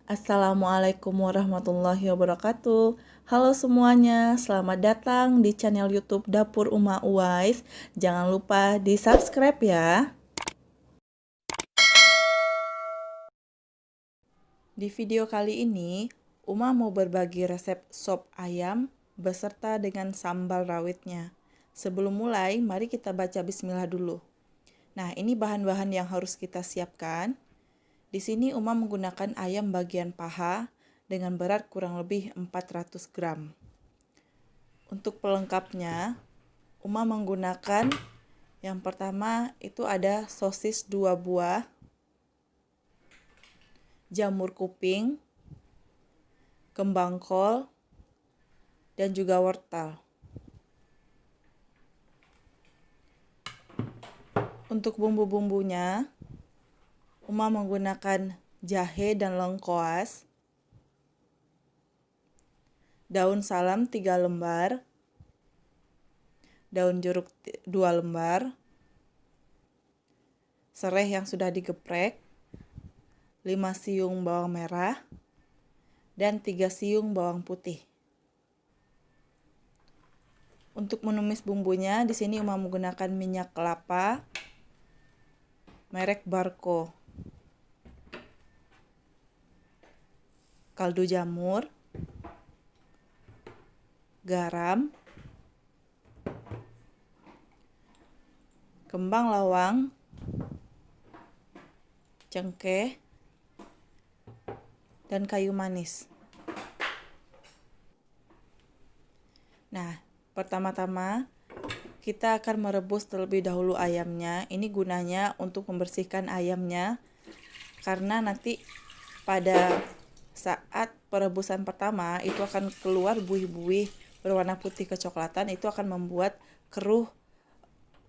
Assalamualaikum warahmatullahi wabarakatuh. Halo semuanya, selamat datang di channel YouTube Dapur Uma Uwais. Jangan lupa di-subscribe ya. Di video kali ini, Uma mau berbagi resep sop ayam beserta dengan sambal rawitnya. Sebelum mulai, mari kita baca bismillah dulu. Nah, ini bahan-bahan yang harus kita siapkan. Di sini Uma menggunakan ayam bagian paha dengan berat kurang lebih 400 gram. Untuk pelengkapnya, Uma menggunakan yang pertama itu ada sosis 2 buah, jamur kuping, kembang kol, dan juga wortel. Untuk bumbu-bumbunya, Uma menggunakan jahe dan lengkoas, daun salam 3 lembar, daun jeruk 2 lembar, serai yang sudah digeprek, 5 siung bawang merah, dan 3 siung bawang putih. Untuk menumis bumbunya, di sini Uma menggunakan minyak kelapa merek Barco, kaldu jamur, garam, kembang lawang, cengkeh, dan kayu manis. Nah, pertama-tama kita akan merebus terlebih dahulu ayamnya. Ini gunanya untuk membersihkan ayamnya, karena nanti pada saat perebusan pertama itu akan keluar buih-buih berwarna putih kecoklatan, itu akan membuat keruh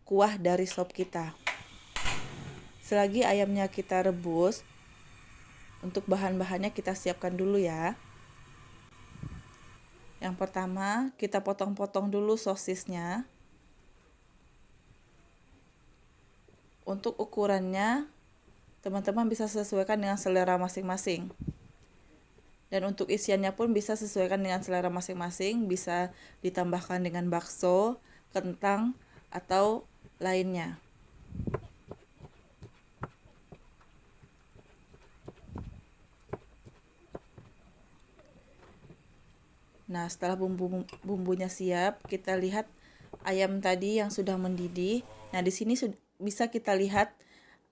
kuah dari sop kita. Selagi ayamnya kita rebus, untuk bahan-bahannya kita siapkan dulu ya. Yang pertama, kita potong-potong dulu sosisnya. Untuk ukurannya, teman-teman bisa sesuaikan dengan selera masing-masing. Dan untuk isiannya pun bisa sesuaikan dengan selera masing-masing, bisa ditambahkan dengan bakso, kentang, atau lainnya. Nah, setelah bumbunya siap, kita lihat ayam tadi yang sudah mendidih. Nah, di sini bisa kita lihat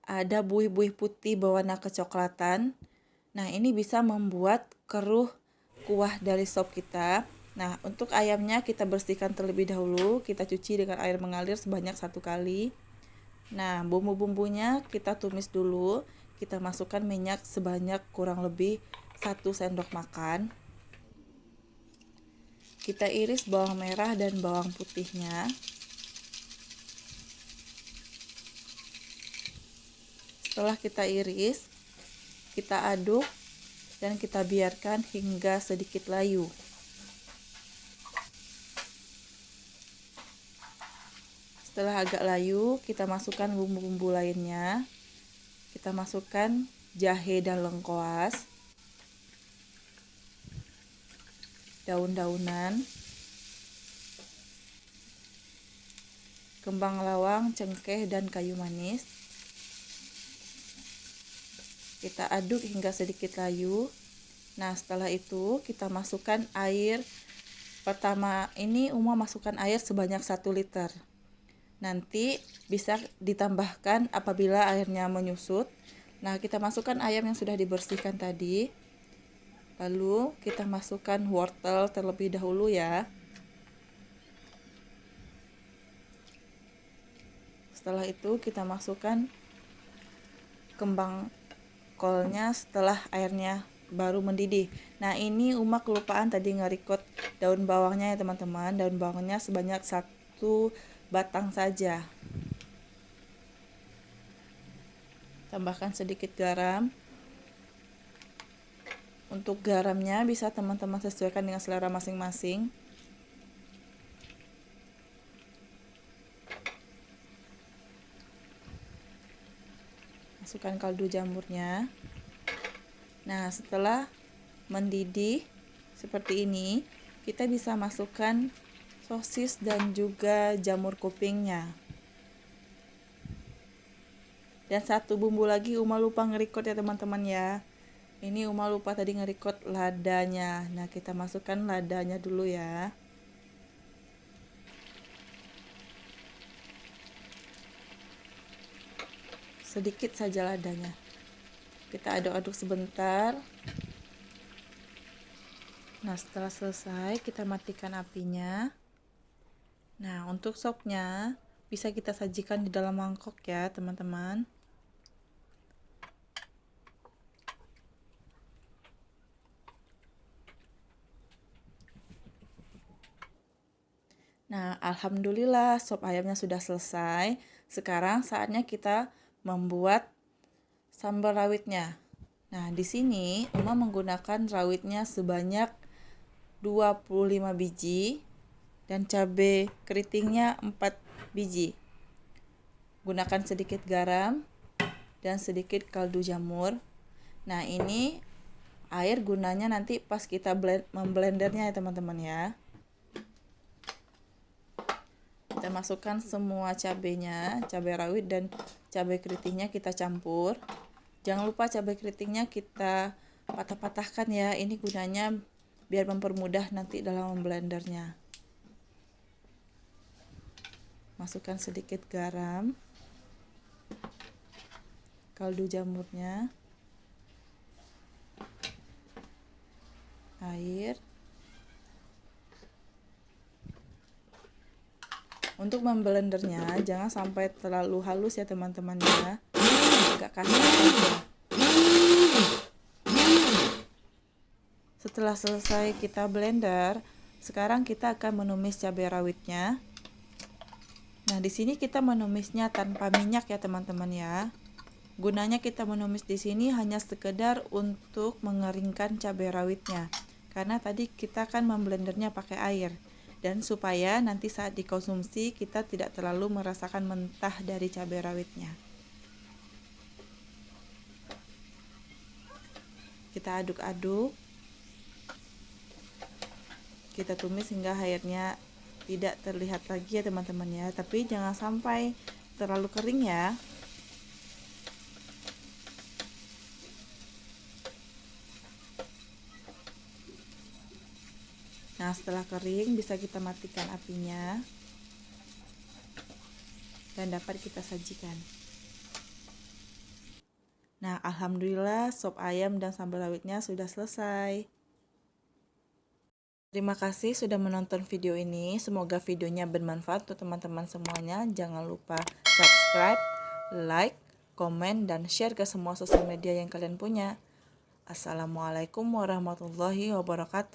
ada buih-buih putih berwarna kecoklatan. Nah, ini bisa membuat keruh kuah dari sop kita. Nah, untuk ayamnya kita bersihkan terlebih dahulu. Kita cuci dengan air mengalir sebanyak 1 kali. Nah, bumbu-bumbunya kita tumis dulu. Kita masukkan minyak sebanyak kurang lebih 1 sendok makan. Kita iris bawang merah dan bawang putihnya. Setelah kita iris, kita aduk dan kita biarkan hingga sedikit layu. Setelah agak layu, kita masukkan bumbu-bumbu lainnya. Kita masukkan jahe dan lengkoas, daun-daunan, kembang lawang, cengkeh, dan kayu manis. Kita aduk hingga sedikit layu. Nah, setelah itu kita masukkan air. Pertama ini Uma masukkan air sebanyak 1 liter. Nanti bisa ditambahkan apabila airnya menyusut. Nah, kita masukkan ayam yang sudah dibersihkan tadi. Lalu kita masukkan wortel terlebih dahulu ya. Setelah itu kita masukkan kembang kolnya setelah airnya baru mendidih. Nah, ini Uma kelupaan tadi nge-record daun bawangnya ya teman-teman. Daun bawangnya sebanyak 1 batang saja. Tambahkan sedikit garam. Untuk garamnya bisa teman-teman sesuaikan dengan selera masing-masing. Masukkan kaldu jamurnya. Nah, setelah mendidih seperti ini, kita bisa masukkan sosis dan juga jamur kupingnya. Dan satu bumbu lagi Uma lupa nge-record ya teman-teman ya. Ini Uma lupa tadi nge-record ladanya. Nah, kita masukkan ladanya dulu ya. Sedikit saja ladanya. Kita aduk-aduk sebentar. Nah, setelah selesai kita matikan apinya. Nah, untuk sopnya bisa kita sajikan di dalam mangkok ya teman-teman. Nah, alhamdulillah sop ayamnya sudah selesai. Sekarang saatnya kita membuat sambal rawitnya. Nah, di sini Uma menggunakan rawitnya sebanyak 25 biji dan cabai keritingnya 4 biji. Gunakan sedikit garam dan sedikit kaldu jamur. Nah, ini air gunanya nanti pas kita memblendernya ya teman-teman ya. Kita masukkan semua cabenya, cabai rawit dan cabai keritingnya kita campur. Jangan lupa cabai keritingnya kita patah-patahkan ya. Ini gunanya biar mempermudah nanti dalam memblendernya. Masukkan sedikit garam, kaldu jamurnya, air. Untuk memblendernya jangan sampai terlalu halus ya teman-teman ya, agak kasar saja. Setelah selesai kita blender, sekarang kita akan menumis cabai rawitnya. Nah, di sini kita menumisnya tanpa minyak ya teman-teman ya. Gunanya kita menumis di sini hanya sekedar untuk mengeringkan cabai rawitnya. Karena tadi kita kan memblendernya pakai air. Dan supaya nanti saat dikonsumsi kita tidak terlalu merasakan mentah dari cabai rawitnya. Kita aduk-aduk. Kita tumis hingga airnya tidak terlihat lagi ya teman-teman ya. Tapi jangan sampai terlalu kering ya. Nah, setelah kering bisa kita matikan apinya dan dapat kita sajikan. Nah, alhamdulillah sop ayam dan sambal rawitnya sudah selesai. Terima kasih sudah menonton video ini. Semoga videonya bermanfaat untuk teman-teman semuanya. Jangan lupa subscribe, like, komen, dan share ke semua sosial media yang kalian punya. Assalamualaikum warahmatullahi wabarakatuh.